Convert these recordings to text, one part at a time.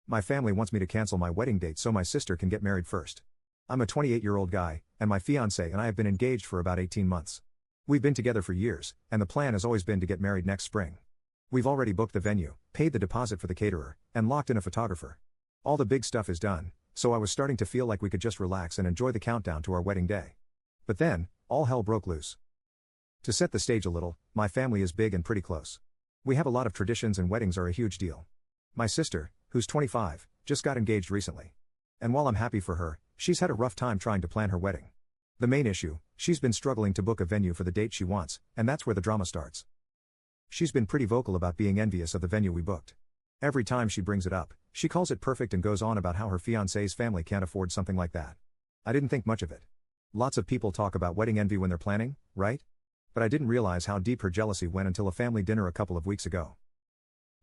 My family wants me to cancel my wedding date so my sister can get married first. I'm a 28-year-old guy, and my fiancé and I have been engaged for about 18 months. We've been together for years, and the plan has always been to get married next spring. We've already booked the venue, paid the deposit for the caterer, and locked in a photographer. All the big stuff is done, so I was starting to feel like we could just relax and enjoy the countdown to our wedding day. But then, all hell broke loose. To set the stage a little, my family is big and pretty close. We have a lot of traditions and weddings are a huge deal. My sister, who's 25, just got engaged recently. And while I'm happy for her, she's had a rough time trying to plan her wedding. The main issue, she's been struggling to book a venue for the date she wants, and that's where the drama starts. She's been pretty vocal about being envious of the venue we booked. Every time she brings it up, she calls it perfect and goes on about how her fiancé's family can't afford something like that. I didn't think much of it. Lots of people talk about wedding envy when they're planning, right? But I didn't realize how deep her jealousy went until a family dinner a couple of weeks ago.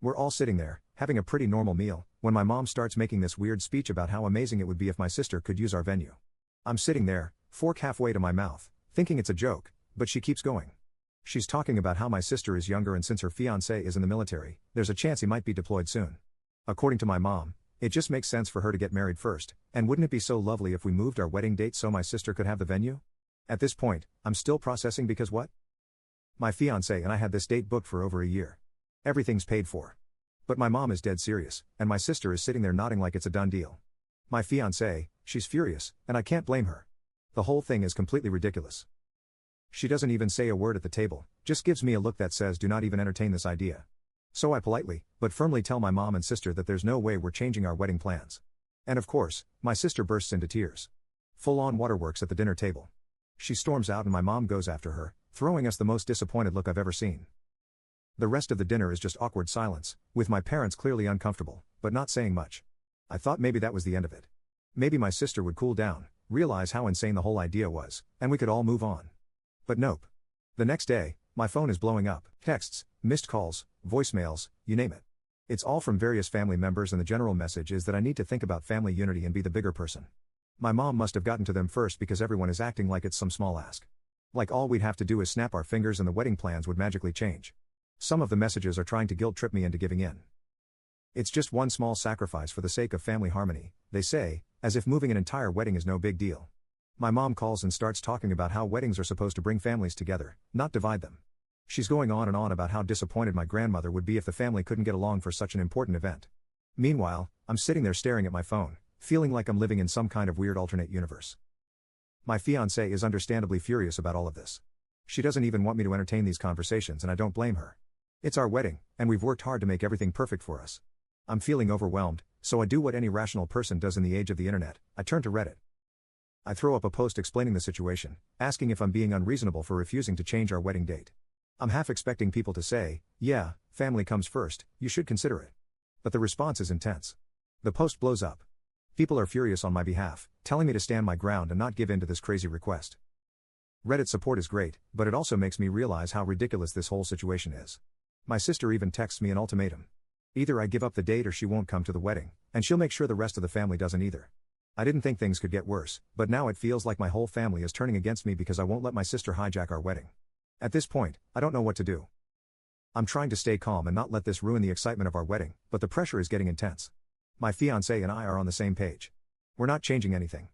We're all sitting there, having a pretty normal meal, when my mom starts making this weird speech about how amazing it would be if my sister could use our venue. I'm sitting there, fork halfway to my mouth, thinking it's a joke, but she keeps going. She's talking about how my sister is younger and since her fiancé is in the military, there's a chance he might be deployed soon. According to my mom, it just makes sense for her to get married first, and wouldn't it be so lovely if we moved our wedding date so my sister could have the venue? At this point, I'm still processing because what? My fiancé and I had this date booked for over a year. Everything's paid for. But my mom is dead serious, and my sister is sitting there nodding like it's a done deal. My fiancé, she's furious, and I can't blame her. The whole thing is completely ridiculous. She doesn't even say a word at the table, just gives me a look that says do not even entertain this idea. So I politely, but firmly tell my mom and sister that there's no way we're changing our wedding plans. And of course, my sister bursts into tears. Full-on waterworks at the dinner table. She storms out and my mom goes after her, throwing us the most disappointed look I've ever seen. The rest of the dinner is just awkward silence, with my parents clearly uncomfortable, but not saying much. I thought maybe that was the end of it. Maybe my sister would cool down, realize how insane the whole idea was, and we could all move on. But nope. The next day, my phone is blowing up, texts, missed calls, voicemails, you name it. It's all from various family members and the general message is that I need to think about family unity and be the bigger person. My mom must have gotten to them first because everyone is acting like it's some small ask. Like all we'd have to do is snap our fingers and the wedding plans would magically change. Some of the messages are trying to guilt trip me into giving in. It's just one small sacrifice for the sake of family harmony, they say, as if moving an entire wedding is no big deal. My mom calls and starts talking about how weddings are supposed to bring families together, not divide them. She's going on and on about how disappointed my grandmother would be if the family couldn't get along for such an important event. Meanwhile, I'm sitting there staring at my phone, feeling like I'm living in some kind of weird alternate universe. My fiancée is understandably furious about all of this. She doesn't even want me to entertain these conversations and I don't blame her. It's our wedding, and we've worked hard to make everything perfect for us. I'm feeling overwhelmed, so I do what any rational person does in the age of the internet, I turn to Reddit. I throw up a post explaining the situation, asking if I'm being unreasonable for refusing to change our wedding date. I'm half expecting people to say, yeah, family comes first, you should consider it. But the response is intense. The post blows up. People are furious on my behalf, telling me to stand my ground and not give in to this crazy request. Reddit support is great, but it also makes me realize how ridiculous this whole situation is. My sister even texts me an ultimatum. Either I give up the date or she won't come to the wedding, and she'll make sure the rest of the family doesn't either. I didn't think things could get worse, but now it feels like my whole family is turning against me because I won't let my sister hijack our wedding. At this point, I don't know what to do. I'm trying to stay calm and not let this ruin the excitement of our wedding, but the pressure is getting intense. My fiancé and I are on the same page. We're not changing anything.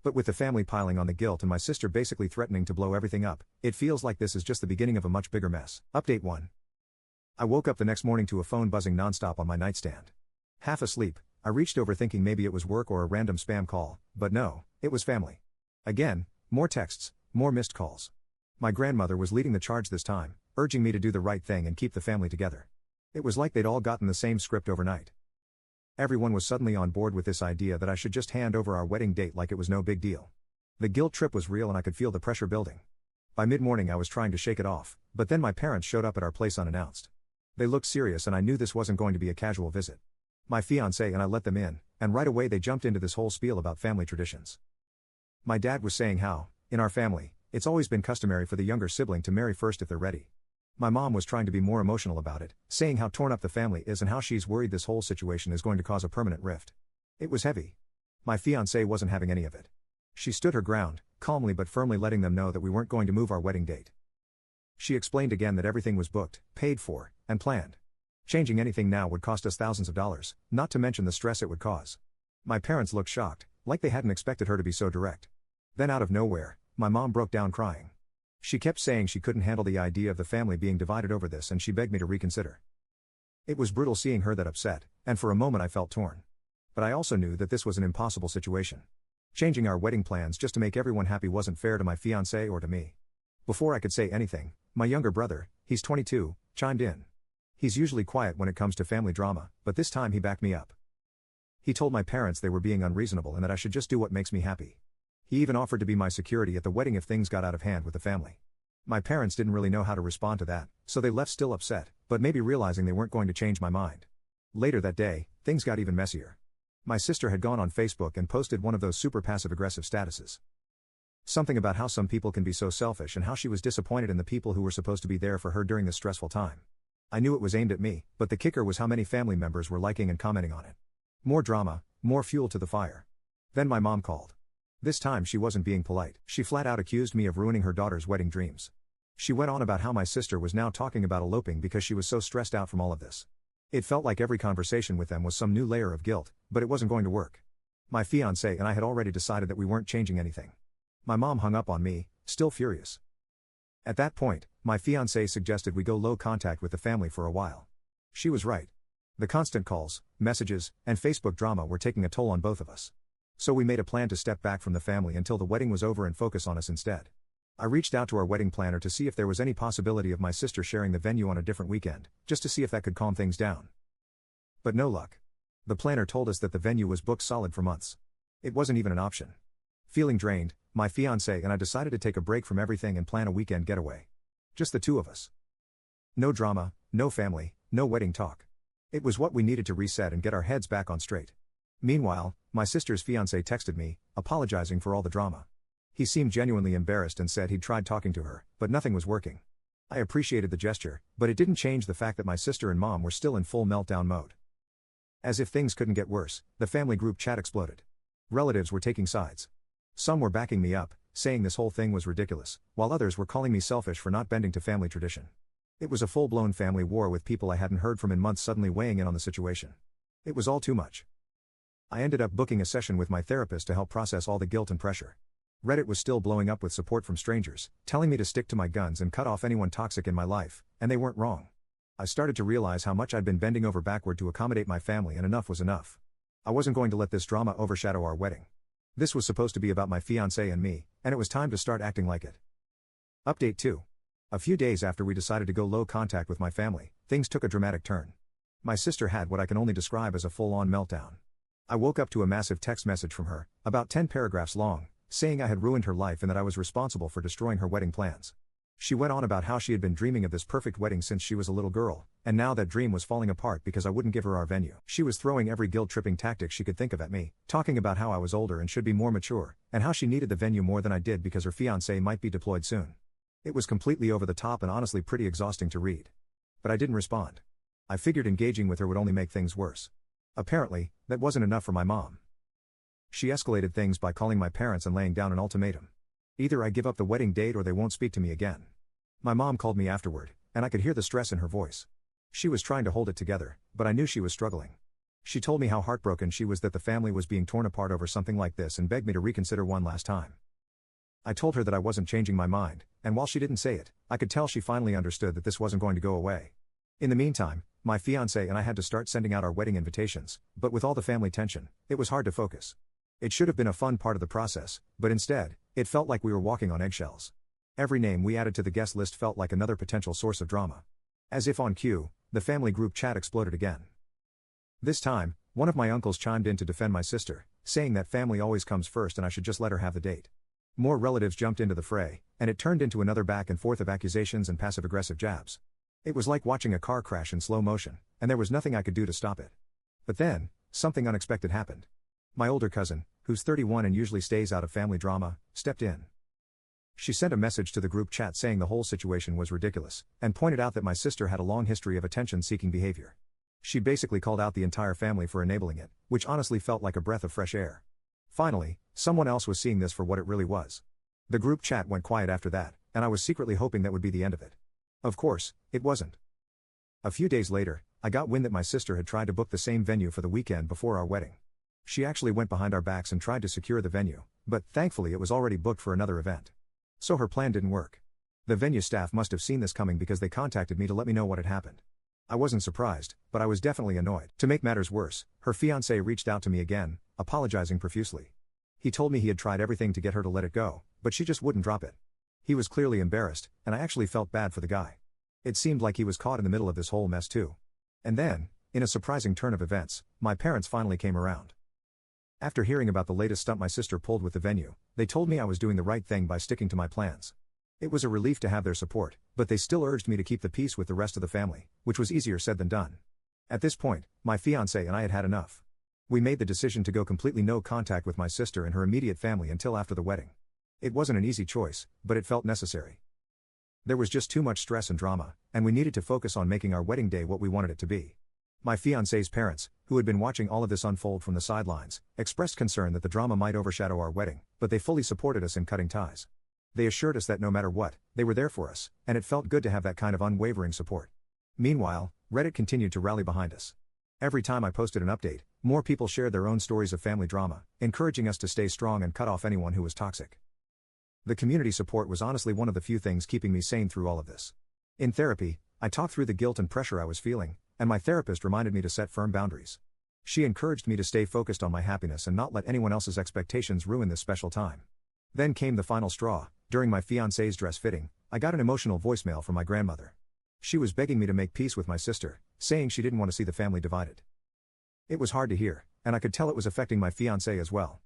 But with the family piling on the guilt and my sister basically threatening to blow everything up, it feels like this is just the beginning of a much bigger mess. Update 1. I woke up the next morning to a phone buzzing nonstop on my nightstand. Half asleep, I reached over thinking maybe it was work or a random spam call, but no, it was family. Again, more texts, more missed calls. My grandmother was leading the charge this time, urging me to do the right thing and keep the family together. It was like they'd all gotten the same script overnight. Everyone was suddenly on board with this idea that I should just hand over our wedding date like it was no big deal. The guilt trip was real and I could feel the pressure building. By mid-morning I was trying to shake it off, but then my parents showed up at our place unannounced. They looked serious and I knew this wasn't going to be a casual visit. My fiancé and I let them in, and right away they jumped into this whole spiel about family traditions. My dad was saying how, in our family, it's always been customary for the younger sibling to marry first if they're ready. My mom was trying to be more emotional about it, saying how torn up the family is and how she's worried this whole situation is going to cause a permanent rift. It was heavy. My fiancé wasn't having any of it. She stood her ground, calmly but firmly letting them know that we weren't going to move our wedding date. She explained again that everything was booked, paid for, and planned. Changing anything now would cost us thousands of dollars, not to mention the stress it would cause. My parents looked shocked, like they hadn't expected her to be so direct. Then out of nowhere, my mom broke down crying. She kept saying she couldn't handle the idea of the family being divided over this, and she begged me to reconsider. It was brutal seeing her that upset, and for a moment I felt torn. But I also knew that this was an impossible situation. Changing our wedding plans just to make everyone happy wasn't fair to my fiancée or to me. Before I could say anything, my younger brother, he's 22, chimed in. He's usually quiet when it comes to family drama, but this time he backed me up. He told my parents they were being unreasonable and that I should just do what makes me happy. He even offered to be my security at the wedding if things got out of hand with the family. My parents didn't really know how to respond to that, so they left still upset, but maybe realizing they weren't going to change my mind. Later that day, things got even messier. My sister had gone on Facebook and posted one of those super passive-aggressive statuses. Something about how some people can be so selfish and how she was disappointed in the people who were supposed to be there for her during this stressful time. I knew it was aimed at me, but the kicker was how many family members were liking and commenting on it. More drama, more fuel to the fire. Then my mom called. This time she wasn't being polite. She flat out accused me of ruining her daughter's wedding dreams. She went on about how my sister was now talking about eloping because she was so stressed out from all of this. It felt like every conversation with them was some new layer of guilt, but it wasn't going to work. My fiancé and I had already decided that we weren't changing anything. My mom hung up on me, still furious. At that point, my fiancé suggested we go low contact with the family for a while. She was right. The constant calls, messages, and Facebook drama were taking a toll on both of us. So we made a plan to step back from the family until the wedding was over and focus on us instead. I reached out to our wedding planner to see if there was any possibility of my sister sharing the venue on a different weekend, just to see if that could calm things down. But no luck. The planner told us that the venue was booked solid for months. It wasn't even an option. Feeling drained, my fiancé and I decided to take a break from everything and plan a weekend getaway. Just the two of us. No drama, no family, no wedding talk. It was what we needed to reset and get our heads back on straight. Meanwhile, my sister's fiancé texted me, apologizing for all the drama. He seemed genuinely embarrassed and said he'd tried talking to her, but nothing was working. I appreciated the gesture, but it didn't change the fact that my sister and mom were still in full meltdown mode. As if things couldn't get worse, the family group chat exploded. Relatives were taking sides. Some were backing me up, saying this whole thing was ridiculous, while others were calling me selfish for not bending to family tradition. It was a full-blown family war with people I hadn't heard from in months suddenly weighing in on the situation. It was all too much. I ended up booking a session with my therapist to help process all the guilt and pressure. Reddit was still blowing up with support from strangers, telling me to stick to my guns and cut off anyone toxic in my life, and they weren't wrong. I started to realize how much I'd been bending over backward to accommodate my family, and enough was enough. I wasn't going to let this drama overshadow our wedding. This was supposed to be about my fiancé and me, and it was time to start acting like it. Update 2. A few days after we decided to go low contact with my family, things took a dramatic turn. My sister had what I can only describe as a full-on meltdown. I woke up to a massive text message from her, about 10 paragraphs long, saying I had ruined her life and that I was responsible for destroying her wedding plans. She went on about how she had been dreaming of this perfect wedding since she was a little girl, and now that dream was falling apart because I wouldn't give her our venue. She was throwing every guilt-tripping tactic she could think of at me, talking about how I was older and should be more mature, and how she needed the venue more than I did because her fiancé might be deployed soon. It was completely over the top and honestly pretty exhausting to read. But I didn't respond. I figured engaging with her would only make things worse. Apparently, that wasn't enough for my mom. She escalated things by calling my parents and laying down an ultimatum. Either I give up the wedding date or they won't speak to me again. My mom called me afterward, and I could hear the stress in her voice. She was trying to hold it together, but I knew she was struggling. She told me how heartbroken she was that the family was being torn apart over something like this and begged me to reconsider one last time. I told her that I wasn't changing my mind, and while she didn't say it, I could tell she finally understood that this wasn't going to go away. In the meantime, my fiancé and I had to start sending out our wedding invitations, but with all the family tension, it was hard to focus. It should have been a fun part of the process, but instead, it felt like we were walking on eggshells. Every name we added to the guest list felt like another potential source of drama. As if on cue, the family group chat exploded again. This time, one of my uncles chimed in to defend my sister, saying that family always comes first and I should just let her have the date. More relatives jumped into the fray, and it turned into another back and forth of accusations and passive-aggressive jabs. It was like watching a car crash in slow motion, and there was nothing I could do to stop it. But then, something unexpected happened. My older cousin, who's 31 and usually stays out of family drama, stepped in. She sent a message to the group chat saying the whole situation was ridiculous, and pointed out that my sister had a long history of attention-seeking behavior. She basically called out the entire family for enabling it, which honestly felt like a breath of fresh air. Finally, someone else was seeing this for what it really was. The group chat went quiet after that, and I was secretly hoping that would be the end of it. Of course, it wasn't. A few days later, I got wind that my sister had tried to book the same venue for the weekend before our wedding. She actually went behind our backs and tried to secure the venue, but thankfully it was already booked for another event. So her plan didn't work. The venue staff must have seen this coming because they contacted me to let me know what had happened. I wasn't surprised, but I was definitely annoyed. To make matters worse, her fiancé reached out to me again, apologizing profusely. He told me he had tried everything to get her to let it go, but she just wouldn't drop it. He was clearly embarrassed, and I actually felt bad for the guy. It seemed like he was caught in the middle of this whole mess too. And then, in a surprising turn of events, my parents finally came around. After hearing about the latest stunt my sister pulled with the venue, they told me I was doing the right thing by sticking to my plans. It was a relief to have their support, but they still urged me to keep the peace with the rest of the family, which was easier said than done. At this point, my fiancé and I had had enough. We made the decision to go completely no contact with my sister and her immediate family until after the wedding. It wasn't an easy choice, but it felt necessary. There was just too much stress and drama, and we needed to focus on making our wedding day what we wanted it to be. My fiancé's parents, who had been watching all of this unfold from the sidelines, expressed concern that the drama might overshadow our wedding, but they fully supported us in cutting ties. They assured us that no matter what, they were there for us, and it felt good to have that kind of unwavering support. Meanwhile, Reddit continued to rally behind us. Every time I posted an update, more people shared their own stories of family drama, encouraging us to stay strong and cut off anyone who was toxic. The community support was honestly one of the few things keeping me sane through all of this. In therapy, I talked through the guilt and pressure I was feeling, and my therapist reminded me to set firm boundaries. She encouraged me to stay focused on my happiness and not let anyone else's expectations ruin this special time. Then came the final straw. During my fiancé's dress fitting, I got an emotional voicemail from my grandmother. She was begging me to make peace with my sister, saying she didn't want to see the family divided. It was hard to hear, and I could tell it was affecting my fiancé as well.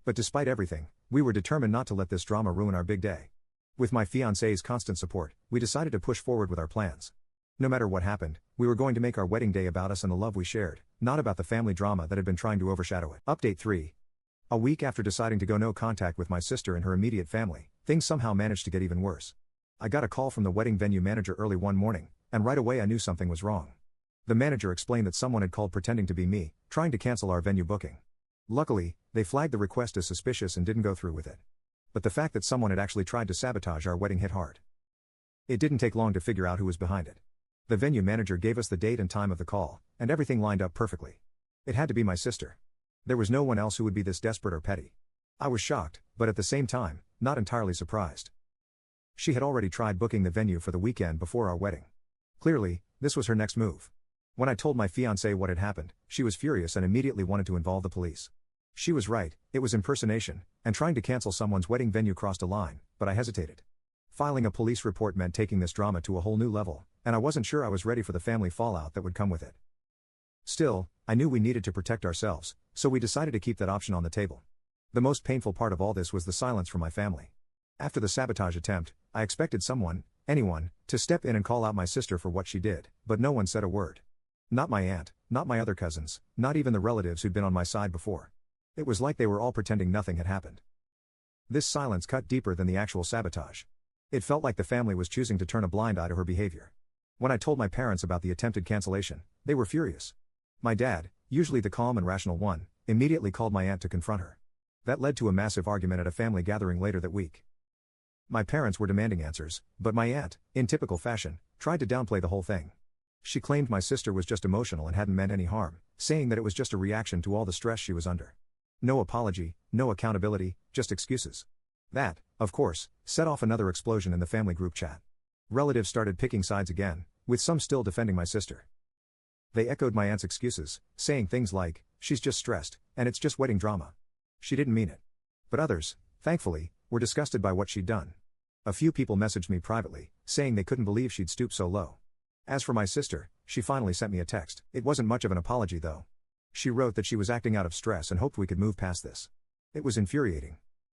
But despite everything, we were determined not to let this drama ruin our big day. With my fiancé's constant support, we decided to push forward with our plans. No matter what happened, we were going to make our wedding day about us and the love we shared, not about the family drama that had been trying to overshadow it. Update 3. A week after deciding to go no contact with my sister and her immediate family, things somehow managed to get even worse. I got a call from the wedding venue manager early one morning, and right away I knew something was wrong. The manager explained that someone had called pretending to be me, trying to cancel our venue booking. Luckily, they flagged the request as suspicious and didn't go through with it. But the fact that someone had actually tried to sabotage our wedding hit hard. It didn't take long to figure out who was behind it. The venue manager gave us the date and time of the call, and everything lined up perfectly. It had to be my sister. There was no one else who would be this desperate or petty. I was shocked, but at the same time, not entirely surprised. She had already tried booking the venue for the weekend before our wedding. Clearly, this was her next move. When I told my fiancé what had happened, she was furious and immediately wanted to involve the police. She was right, it was impersonation, and trying to cancel someone's wedding venue crossed a line, but I hesitated. Filing a police report meant taking this drama to a whole new level, and I wasn't sure I was ready for the family fallout that would come with it. Still, I knew we needed to protect ourselves, so we decided to keep that option on the table. The most painful part of all this was the silence from my family. After the sabotage attempt, I expected someone, anyone, to step in and call out my sister for what she did, but no one said a word. Not my aunt, not my other cousins, not even the relatives who'd been on my side before. It was like they were all pretending nothing had happened. This silence cut deeper than the actual sabotage. It felt like the family was choosing to turn a blind eye to her behavior. When I told my parents about the attempted cancellation, they were furious. My dad, usually the calm and rational one, immediately called my aunt to confront her. That led to a massive argument at a family gathering later that week. My parents were demanding answers, but my aunt, in typical fashion, tried to downplay the whole thing. She claimed my sister was just emotional and hadn't meant any harm, saying that it was just a reaction to all the stress she was under. No apology, no accountability, just excuses. That, of course, set off another explosion in the family group chat. Relatives started picking sides again, with some still defending my sister. They echoed my aunt's excuses, saying things like, "She's just stressed, and it's just wedding drama. She didn't mean it." But others, thankfully, were disgusted by what she'd done. A few people messaged me privately, saying they couldn't believe she'd stooped so low. As for my sister, she finally sent me a text. It wasn't much of an apology though. She wrote that she was acting out of stress and hoped we could move past this. It was infuriating.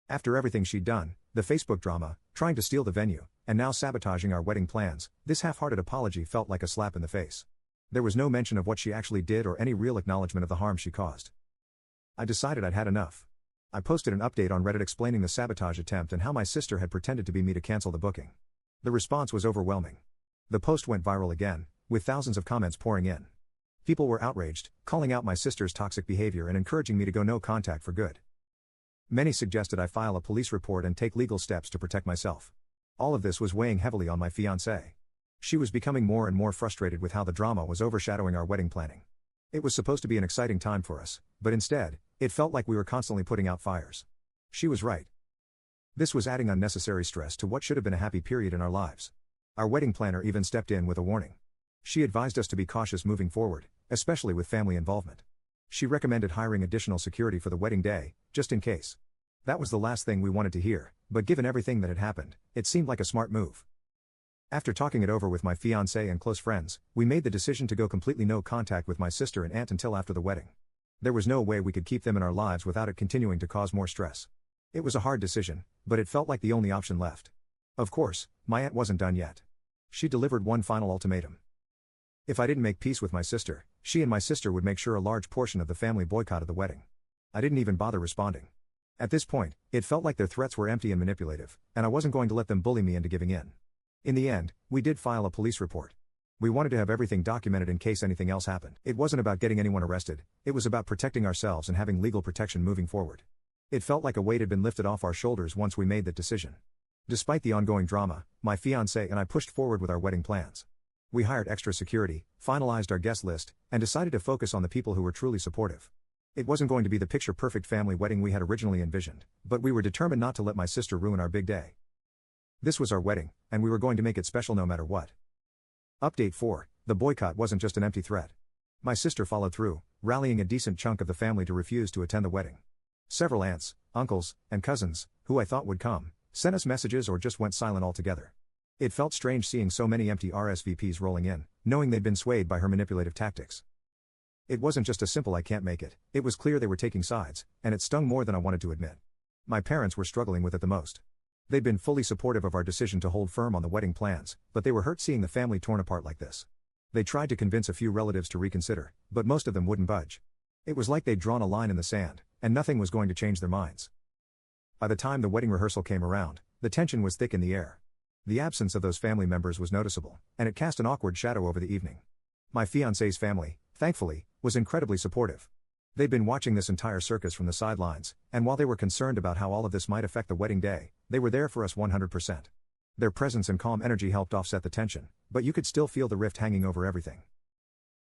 After everything she'd done, the Facebook drama, trying to steal the venue, and now sabotaging our wedding plans, this half-hearted apology felt like a slap in the face. There was no mention of what she actually did or any real acknowledgement of the harm she caused. I decided I'd had enough. I posted an update on Reddit explaining the sabotage attempt and how my sister had pretended to be me to cancel the booking. The response was overwhelming. The post went viral again, with thousands of comments pouring in. People were outraged, calling out my sister's toxic behavior and encouraging me to go no contact for good. Many suggested I file a police report and take legal steps to protect myself. All of this was weighing heavily on my fiancé. She was becoming more and more frustrated with how the drama was overshadowing our wedding planning. It was supposed to be an exciting time for us, but instead, it felt like we were constantly putting out fires. She was right. This was adding unnecessary stress to what should have been a happy period in our lives. Our wedding planner even stepped in with a warning. She advised us to be cautious moving forward, especially with family involvement. She recommended hiring additional security for the wedding day, just in case. That was the last thing we wanted to hear, but given everything that had happened, it seemed like a smart move. After talking it over with my fiancé and close friends, we made the decision to go completely no contact with my sister and aunt until after the wedding. There was no way we could keep them in our lives without it continuing to cause more stress. It was a hard decision, but it felt like the only option left. Of course, my aunt wasn't done yet. She delivered one final ultimatum. If I didn't make peace with my sister, she and my sister would make sure a large portion of the family boycotted the wedding. I didn't even bother responding. At this point, it felt like their threats were empty and manipulative, and I wasn't going to let them bully me into giving in. In the end, we did file a police report. We wanted to have everything documented in case anything else happened. It wasn't about getting anyone arrested, it was about protecting ourselves and having legal protection moving forward. It felt like a weight had been lifted off our shoulders once we made that decision. Despite the ongoing drama, my fiancé and I pushed forward with our wedding plans. We hired extra security, finalized our guest list, and decided to focus on the people who were truly supportive. It wasn't going to be the picture-perfect family wedding we had originally envisioned, but we were determined not to let my sister ruin our big day. This was our wedding, and we were going to make it special no matter what. Update 4, the boycott wasn't just an empty threat. My sister followed through, rallying a decent chunk of the family to refuse to attend the wedding. Several aunts, uncles, and cousins, who I thought would come, sent us messages or just went silent altogether. It felt strange seeing so many empty RSVPs rolling in, knowing they'd been swayed by her manipulative tactics. It wasn't just a simple "I can't make it was clear they were taking sides, and it stung more than I wanted to admit. My parents were struggling with it the most. They'd been fully supportive of our decision to hold firm on the wedding plans, but they were hurt seeing the family torn apart like this. They tried to convince a few relatives to reconsider, but most of them wouldn't budge. It was like they'd drawn a line in the sand, and nothing was going to change their minds. By the time the wedding rehearsal came around, the tension was thick in the air. The absence of those family members was noticeable, and it cast an awkward shadow over the evening. My fiancé's family, thankfully, was incredibly supportive. They'd been watching this entire circus from the sidelines, and while they were concerned about how all of this might affect the wedding day, they were there for us 100%. Their presence and calm energy helped offset the tension, but you could still feel the rift hanging over everything.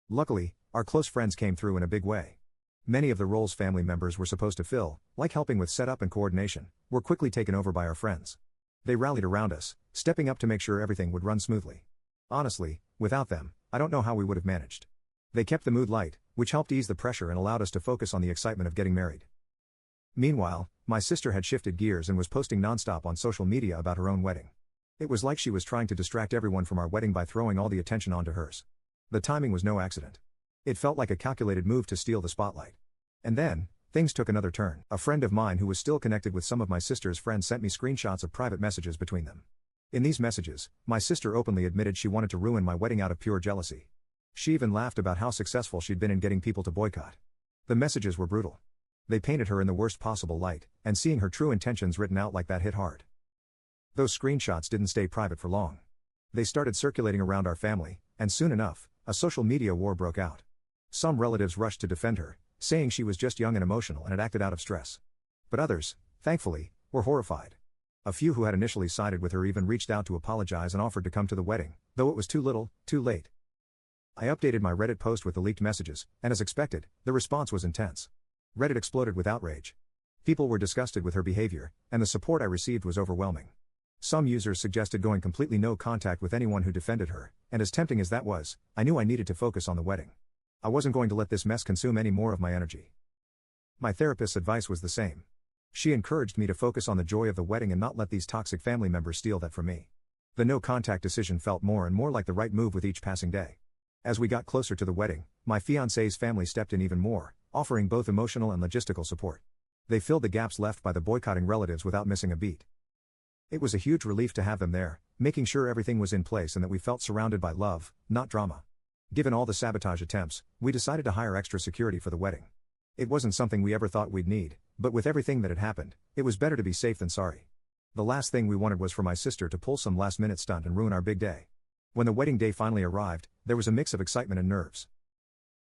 Luckily, our close friends came through in a big way. Many of the roles family members were supposed to fill, like helping with setup and coordination, were quickly taken over by our friends. They rallied around us, stepping up to make sure everything would run smoothly. Honestly, without them, I don't know how we would have managed. They kept the mood light, which helped ease the pressure and allowed us to focus on the excitement of getting married. Meanwhile, my sister had shifted gears and was posting nonstop on social media about her own wedding. It was like she was trying to distract everyone from our wedding by throwing all the attention onto hers. The timing was no accident. It felt like a calculated move to steal the spotlight. And then, things took another turn. A friend of mine who was still connected with some of my sister's friends sent me screenshots of private messages between them. In these messages, my sister openly admitted she wanted to ruin my wedding out of pure jealousy. She even laughed about how successful she'd been in getting people to boycott. The messages were brutal. They painted her in the worst possible light, and seeing her true intentions written out like that hit hard. Those screenshots didn't stay private for long. They started circulating around our family, and soon enough, a social media war broke out. Some relatives rushed to defend her, saying she was just young and emotional and had acted out of stress. But others, thankfully, were horrified. A few who had initially sided with her even reached out to apologize and offered to come to the wedding, though it was too little, too late. I updated my Reddit post with the leaked messages, and as expected, the response was intense. Reddit exploded with outrage. People were disgusted with her behavior, and the support I received was overwhelming. Some users suggested going completely no contact with anyone who defended her, and as tempting as that was, I knew I needed to focus on the wedding. I wasn't going to let this mess consume any more of my energy. My therapist's advice was the same. She encouraged me to focus on the joy of the wedding and not let these toxic family members steal that from me. The no contact decision felt more and more like the right move with each passing day. As we got closer to the wedding, my fiancé's family stepped in even more, offering both emotional and logistical support. They filled the gaps left by the boycotting relatives without missing a beat. It was a huge relief to have them there, making sure everything was in place and that we felt surrounded by love, not drama. Given all the sabotage attempts, we decided to hire extra security for the wedding. It wasn't something we ever thought we'd need, but with everything that had happened, it was better to be safe than sorry. The last thing we wanted was for my sister to pull some last-minute stunt and ruin our big day. When the wedding day finally arrived, there was a mix of excitement and nerves.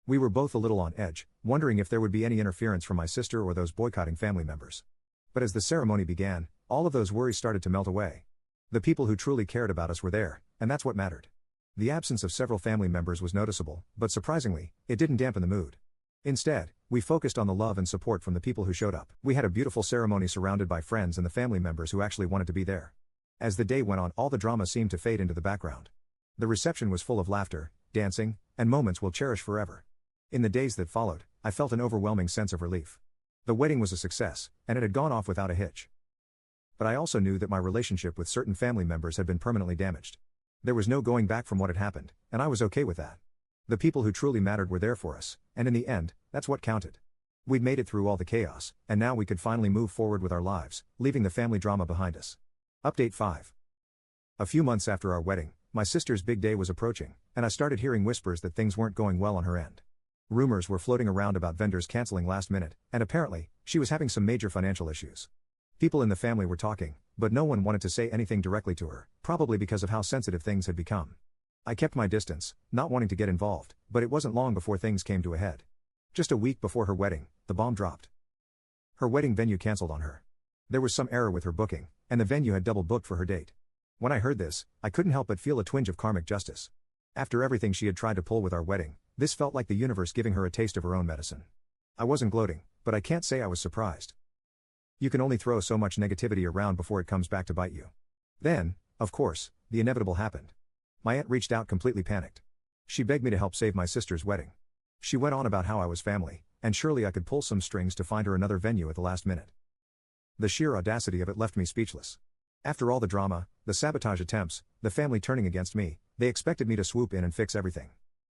We were both a little on edge, wondering if there would be any interference from my sister or those boycotting family members. But as the ceremony began, all of those worries started to melt away. The people who truly cared about us were there, and that's what mattered. The absence of several family members was noticeable, but surprisingly, it didn't dampen the mood. Instead, we focused on the love and support from the people who showed up. We had a beautiful ceremony surrounded by friends and the family members who actually wanted to be there. As the day went on, all the drama seemed to fade into the background. The reception was full of laughter, dancing, and moments we'll cherish forever. In the days that followed, I felt an overwhelming sense of relief. The wedding was a success, and it had gone off without a hitch. But I also knew that my relationship with certain family members had been permanently damaged. There was no going back from what had happened, and I was okay with that. The people who truly mattered were there for us, and in the end, that's what counted. We'd made it through all the chaos, and now we could finally move forward with our lives, leaving the family drama behind us. Update 5. A few months after our wedding, my sister's big day was approaching, and I started hearing whispers that things weren't going well on her end. Rumors were floating around about vendors canceling last minute, and apparently, she was having some major financial issues. People in the family were talking, but no one wanted to say anything directly to her, probably because of how sensitive things had become. I kept my distance, not wanting to get involved, but it wasn't long before things came to a head. Just a week before her wedding, the bomb dropped. Her wedding venue canceled on her. There was some error with her booking, and the venue had double booked for her date. When I heard this, I couldn't help but feel a twinge of karmic justice. After everything she had tried to pull with our wedding, this felt like the universe giving her a taste of her own medicine. I wasn't gloating, but I can't say I was surprised. You can only throw so much negativity around before it comes back to bite you. Then, of course, the inevitable happened. My aunt reached out completely panicked. She begged me to help save my sister's wedding. She went on about how I was family, and surely I could pull some strings to find her another venue at the last minute. The sheer audacity of it left me speechless. After all the drama, the sabotage attempts, the family turning against me, they expected me to swoop in and fix everything.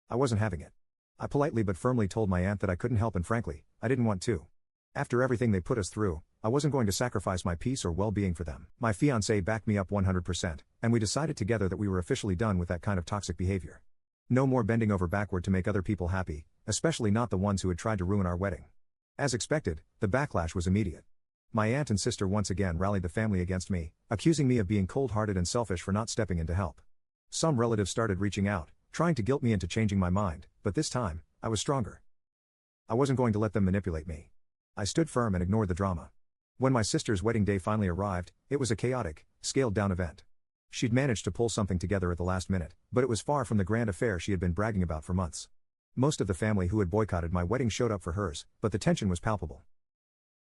I wasn't having it. I politely but firmly told my aunt that I couldn't help, and frankly, I didn't want to. After everything they put us through, I wasn't going to sacrifice my peace or well-being for them. My fiancé backed me up 100%, and we decided together that we were officially done with that kind of toxic behavior. No more bending over backward to make other people happy, especially not the ones who had tried to ruin our wedding. As expected, the backlash was immediate. My aunt and sister once again rallied the family against me, accusing me of being cold-hearted and selfish for not stepping in to help. Some relatives started reaching out, trying to guilt me into changing my mind, but this time, I was stronger. I wasn't going to let them manipulate me. I stood firm and ignored the drama. When my sister's wedding day finally arrived, it was a chaotic, scaled-down event. She'd managed to pull something together at the last minute, but it was far from the grand affair she had been bragging about for months. Most of the family who had boycotted my wedding showed up for hers, but the tension was palpable.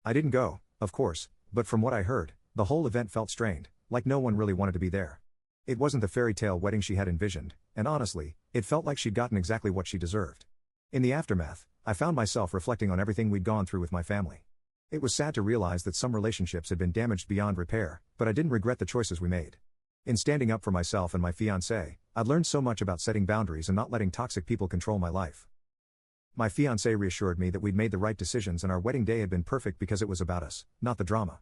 I didn't go, of course, but from what I heard, the whole event felt strained, like no one really wanted to be there. It wasn't the fairy tale wedding she had envisioned, and honestly, it felt like she'd gotten exactly what she deserved. In the aftermath, I found myself reflecting on everything we'd gone through with my family. It was sad to realize that some relationships had been damaged beyond repair, but I didn't regret the choices we made. In standing up for myself and my fiancé, I'd learned so much about setting boundaries and not letting toxic people control my life. My fiancé reassured me that we'd made the right decisions and our wedding day had been perfect because it was about us, not the drama.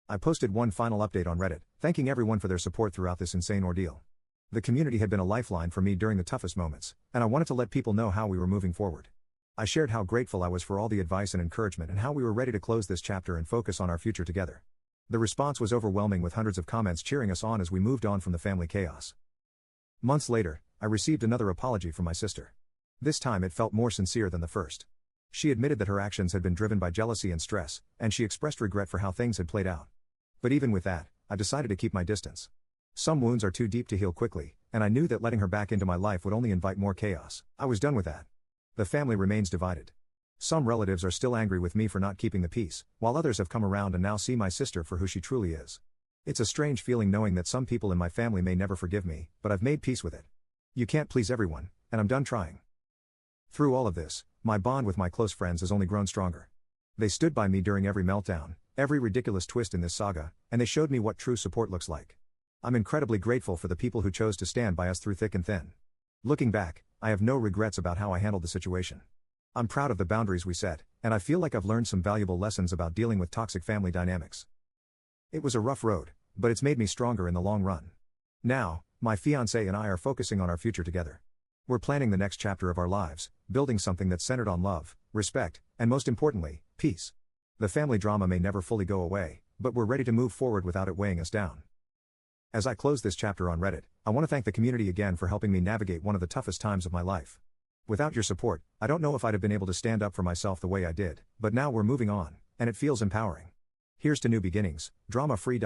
I posted one final update on Reddit, thanking everyone for their support throughout this insane ordeal. The community had been a lifeline for me during the toughest moments, and I wanted to let people know how we were moving forward. I shared how grateful I was for all the advice and encouragement and how we were ready to close this chapter and focus on our future together. The response was overwhelming, with hundreds of comments cheering us on as we moved on from the family chaos. Months later, I received another apology from my sister. This time it felt more sincere than the first. She admitted that her actions had been driven by jealousy and stress, and she expressed regret for how things had played out. But even with that, I decided to keep my distance. Some wounds are too deep to heal quickly, and I knew that letting her back into my life would only invite more chaos. I was done with that. The family remains divided. Some relatives are still angry with me for not keeping the peace, while others have come around and now see my sister for who she truly is. It's a strange feeling knowing that some people in my family may never forgive me, but I've made peace with it. You can't please everyone, and I'm done trying. Through all of this, my bond with my close friends has only grown stronger. They stood by me during every meltdown, every ridiculous twist in this saga, and they showed me what true support looks like. I'm incredibly grateful for the people who chose to stand by us through thick and thin. Looking back, I have no regrets about how I handled the situation. I'm proud of the boundaries we set, and I feel like I've learned some valuable lessons about dealing with toxic family dynamics. It was a rough road, but it's made me stronger in the long run. Now, my fiancé and I are focusing on our future together. We're planning the next chapter of our lives, building something that's centered on love, respect, and most importantly, peace. The family drama may never fully go away, but we're ready to move forward without it weighing us down. As I close this chapter on Reddit, I want to thank the community again for helping me navigate one of the toughest times of my life. Without your support, I don't know if I'd have been able to stand up for myself the way I did, but now we're moving on, and it feels empowering. Here's to new beginnings, drama-free.